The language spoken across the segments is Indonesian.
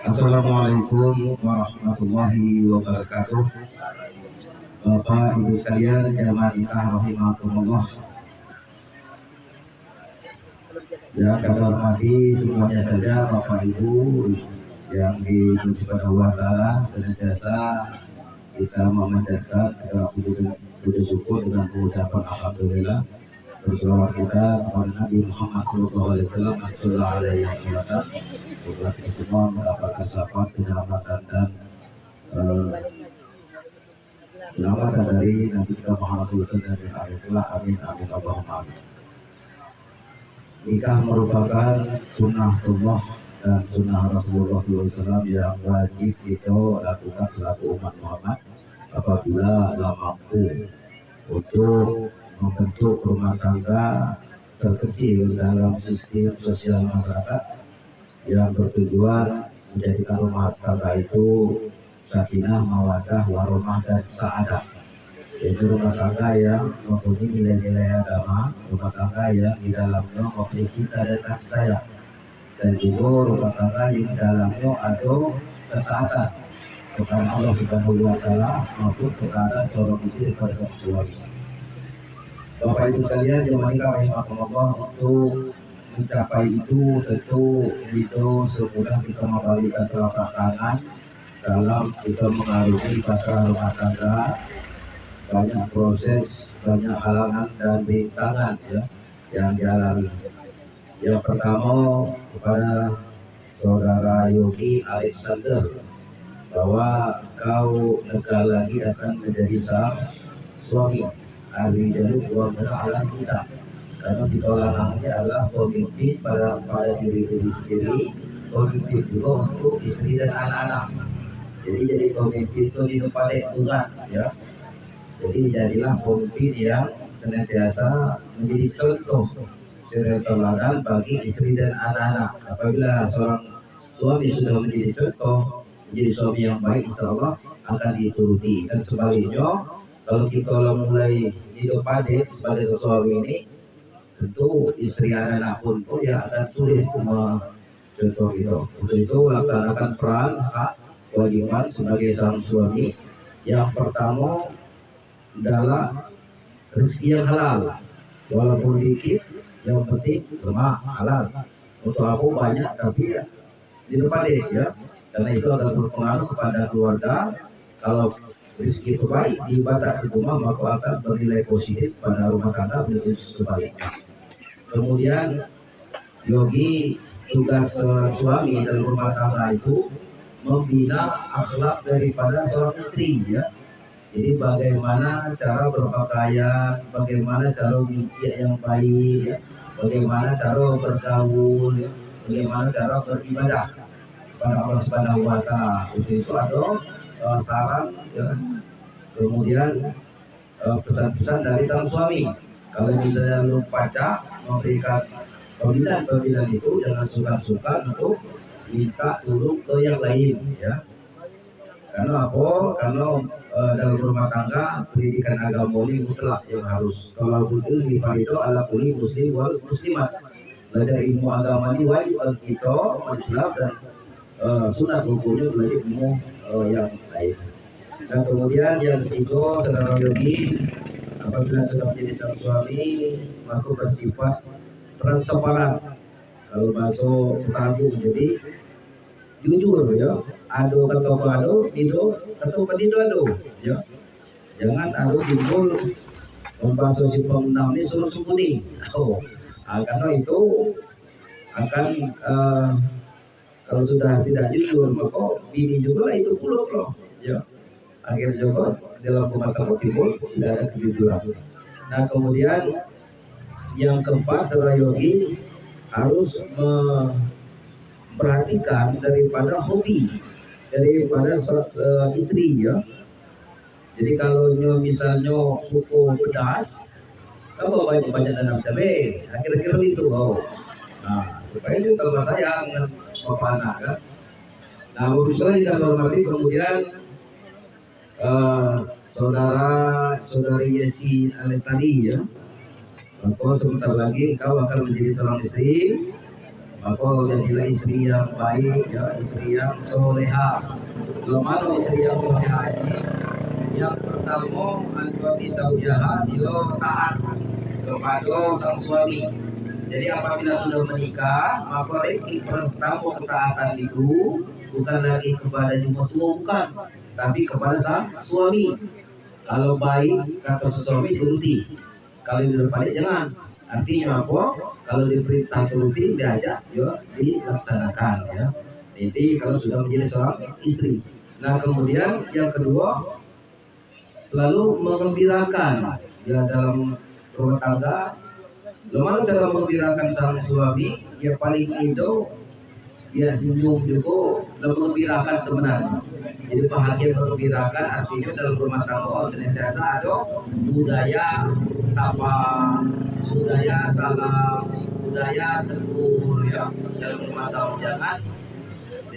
Assalamualaikum warahmatullahi wabarakatuh. Bapak Ibu sekalian yang rahimakumullah. Ya, kami hormati semuanya saja Bapak Ibu yang dipuji Allah Ta'ala, senantiasa kita memanjatkan segala puji syukur dengan pengucapan alhamdulillah. Berselawat kita kepada Nabi Muhammad SAW, Sallallahu Alaihi Wasallam. Semoga kita semua mendapatkan syafaat, penyelamatan dan penyelamatan dari Nabi kita Muhammad SAW dan akhirullah. Amin amin Allahumma amin. Nikah merupakan sunnahullah dan sunnah Rasulullah SAW yang wajib kita lakukan selaku umat Muhammad apabila telah mampu untuk membentuk rumah tangga terkecil dalam sistem sosial masyarakat yang bertujuan menjadikan rumah tangga itu sakinah, mawaddah, warahmah dan sa'adah. Yaitu rumah tangga yang mempunyai nilai-nilai agama, rumah tangga yang di dalamnya mempunyai cinta dan kasih sayang, dan juga rumah tangga yang di dalamnya ada ketaatan kepada Allah Subhanahu wa Ta'ala maupun ketaatan seorang istri kepada sang suami. Bapak Ibu sekalian yang rahimakumullah, untuk mencapai itu tentu itu semudah kita membalikan telapak tangan dalam kita mengarungi pasar rumah tangga. Banyak proses, banyak halangan dan rintangan ya yang dialami. Yang pertama kepada saudara Yogi Alexander, bahwa kau negara lagi akan menjadi sang suami. Ahli jalur uang alam bisa, karena ditolaknya adalah pemimpin pada diri sendiri, pemimpin juga untuk istri dan anak-anak. Jadi pemimpin itu di depan berat ya. Jadi jadilah pemimpin yang senantiasa menjadi contoh suri teladan bagi istri dan anak-anak. Apabila seorang suami sudah menjadi contoh, menjadi suami yang baik, insya Allah akan dituruti. Dan sebaliknya, kalau kita mulai hidup adik sebagai sesuami ini, tentu istri anak-anak pun ya akan sulit contoh itu. Untuk itu laksanakan peran hak kewajiban sebagai sang suami. Yang pertama adalah rezeki yang halal, walaupun dikit, yang penting rumah halal. Untuk aku banyak tapi ya di depan deh ya, karena itu akan berpengaruh kepada keluarga. Kalau rezeki itu baik di batas di rumah, maka akan bernilai positif pada rumah tangga begitu sebaliknya. Kemudian Yogi, tugas suami dalam rumah tangga itu membina akhlak daripada seorang istri ya. Jadi bagaimana cara berpakaian, bagaimana cara bijak yang baik ya, bagaimana cara bergaul ya, bagaimana cara beribadah kepada Allah Subhanahu wa Ta'ala. Itu ada saran ya. Kemudian pesan-pesan dari sang suami, kalau misalnya lu baca memberikan pembinaan itu, jangan suka-suka untuk minta tolong ke yang lain ya. Karena apa? Karena dalam rumah tangga pendidikan agama ini mutlak yang harus. Kalau ilmi farido ala kulli muslim wal muslimat. Belajar ilmu agama ini wajib bagi kita Islam, dan sunat hukumnya belajar ilmu yang lain. Dan kemudian yang ketiga, saudara Yogi, apabila sudah menjadi sang suami, maka bersifat transparan. Kalau masuk tanggung, jadi jujur ya, ado kata ado, ido kata ado ya. Jangan ado timbul membahas si pemenang ini suruh sembunyi. Karena itu akan kalau sudah tidak jujur, maka bini juga lah itu puluh loh ya. Akhirnya juga dalam rumah tangga timbul tidak ada kejujuran. Nah kemudian yang keempat, saudara Yogi harus perhatikan daripada hobi daripada istri ya. Jadi kalau misalnya suku pedas, kamu banyak tanam cabai, akhir-akhir itu nah supaya itu tambah sayang dengan bapak anak kan. Nah misalnya kita hormati, kemudian saudari Yesi Alestari ya, maka sebentar lagi kau akan menjadi seorang istri maka jadilah istri yang baik, ya, istri yang soleha. Kalau malu istri yang soleha ini, yang pertama adalah bisa usaha dia taat kepada sang suami. Jadi apabila sudah menikah, maka reki pertama ketaatan itu bukan lagi kepada cuma tua, bukan, tapi kepada sang suami. Kalau baik kata suami turuti, kalau daripada jangan. Artinya apa? Kalau diperintah turuti, diajak ya dilaksanakan, ya. Jadi kalau sudah menjadi seorang istri. Nah kemudian yang kedua, selalu mengembirakan ya dalam rumah tangga. Lemah cara mengembirakan sang suami, ya paling itu ya senyum juga dan mengembirakan sebenarnya. Jadi bahagia mengembirakan artinya dalam rumah tangga senantiasa ada budaya sapa, budaya salam, budaya tegur, ya dalam rumah tangga. Jangan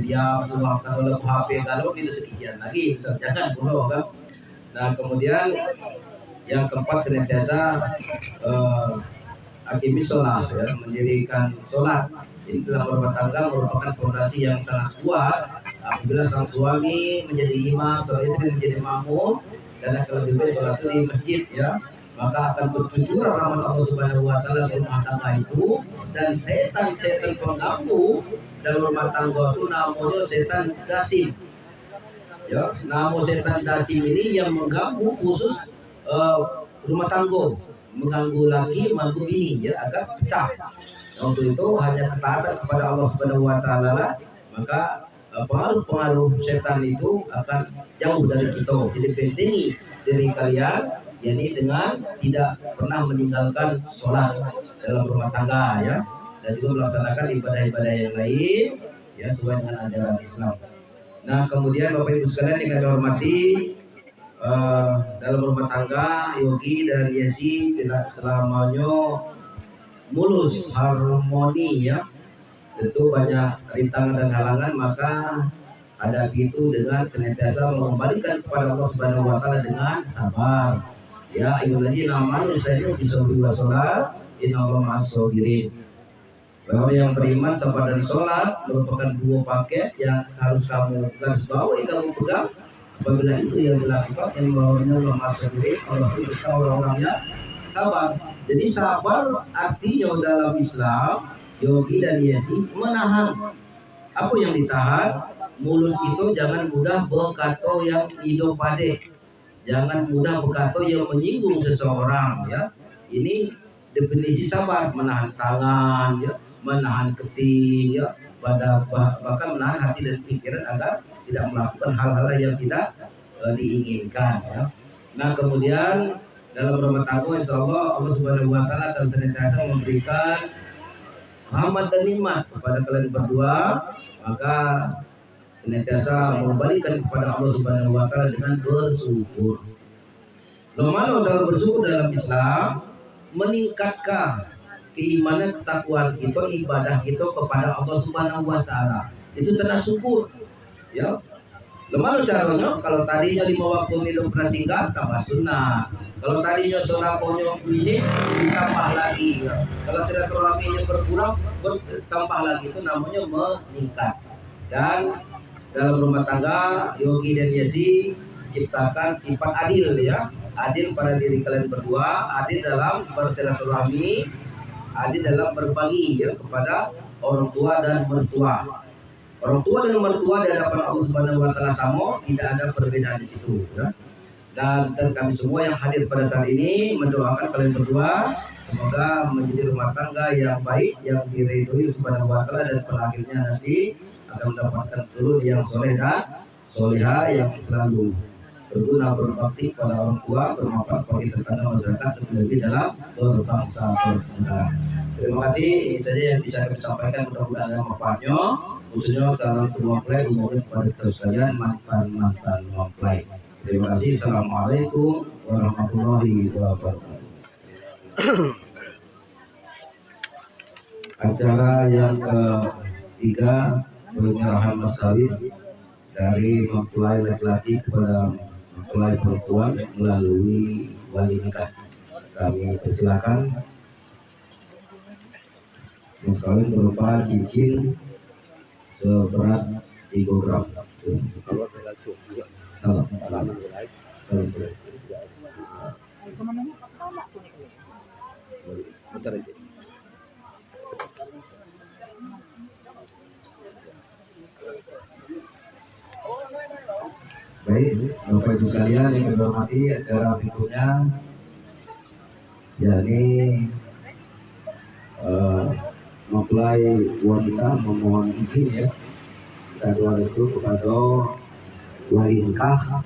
dia semua kalau HP kalau itu sekian lagi, jangan dulu kan. Nah kemudian yang keempat senantiasa akimi sholat, ya, mendirikan sholat. Jadi dalam rumah tangga merupakan fondasi yang sangat kuat. Apabila sang suami menjadi imam, sholat itu menjadi makmum, dan kalau juga sholat itu di masjid, ya, maka akan berjujur rahmat Allah Subhanahu Wa Taala di rumah tangga itu. Dan setan-setan pengganggu dalam rumah tangga itu namanya setan dasim. Ya, nama setan dasim ini yang mengganggu khusus rumah tangga, mengganggu laki, mengganggu bini, ya, agar pecah. Nah, untuk itu hanya ketaatan kepada Allah Subhanahu Wa Taala lah, maka pengaruh-pengaruh setan itu akan jauh dari kita. Jadi pentingi diri kalian, yakni dengan tidak pernah meninggalkan sholat dalam rumah tangga, ya, dan juga melaksanakan ibadah-ibadah yang lain, ya, sesuai dengan ajaran Islam. Nah kemudian Bapak Ibu sekalian yang kami hormati, dalam rumah tangga Yogi dan Yesi tidak selamanya mulus harmoni, ya, tentu banyak rintangan dan halangan. Maka hadapi itu dengan senantiasa mengembalikan kepada Allah Subhanahu Wa Taala dengan sabar. Ya, ayyuhalladzina amanu ista'inu bis-sabri was-shalah innallaha ma'as-sabirin. Bahwa yang beriman, sabar dan sholat merupakan dua paket yang harus kamu garis bawahi, kamu pegang. Apabila itu yang dilakukan, yang bawahnya masuk diri, Allah itu bersama orang-orangnya sabar. Jadi sabar artinya dalam Islam, Yogi dan Yesi menahan. Apa yang ditahan? Mulut itu jangan mudah berkata yang hidup pade, jangan mudah berkata yang menyinggung seseorang, ya. Ini definisi sabar, menahan tangan, ya, menahan keting, ya, bahkan menahan hati dan pikiran agar tidak melakukan hal-hal yang tidak diinginkan, ya. Nah kemudian dalam rumah tangga insya Allah Allah Subhanahu Wa Taala akan senantiasa memberikan rahmat dan nikmat kepada kalian berdua. Maka senantiasa mengembalikan kepada Allah Subhanahu Wa Taala dengan bersyukur. Bagaimana cara bersyukur dalam Islam? Meningkatkan keimanan, ketakwaan kita, ibadah kita kepada Allah Subhanahu Wa Taala. Itu tanda syukur, ya. Gimana caranya? Kalau tadinya 5 waktu minum pernah tinggal, tambah sunnah. Kalau tadinya sodakohnya ini, ditambah lagi, ya. Kalau silaturahminya berkurang, bertambah lagi. Itu namanya meningkat. Dan dalam rumah tangga Yogi dan Yesi ciptakan sifat adil, ya. Adil pada diri kalian berdua, adil dalam bersilaturahmi, adil dalam berbagi, ya, kepada orang tua dan mertua. Orang tua dan mertua di hadapan Allah Subhanahu Wa Taala sama, tidak ada perbedaan di situ, ya. Dan kami semua yang hadir pada saat ini mendoakan kalian berdua semoga menjadi rumah tangga yang baik, yang diridhoi Subhanahu Wa Taala, dan pada akhirnya nanti akan mendapatkan turun yang soleh dan soleha, yang selalu berguna, berbakti pada orang tua, bermanfaat bagi tetangga masyarakat, terlebih dalam berbangsa bernegara. Terima kasih. Ini saja yang bisa kami sampaikan, mudah-mudahan ada manfaatnya, khususnya calon mempelai, umumnya kepada kita sekalian, mantan mempelai. Terima kasih. Assalamualaikum warahmatullahi wabarakatuh. Acara yang ketiga, penyerahan mas kawin dari mempelai laki-laki kepada mempelai perempuan melalui wali nikah. Kami persilakan Mas kawin berupa cincin seberat 3 gram. Salam. Baik, Bapak Ibu sekalian yang kami hormati, acara berikutnya yakni mempelai wanita memohon izin ya dan restu kepada wali nikah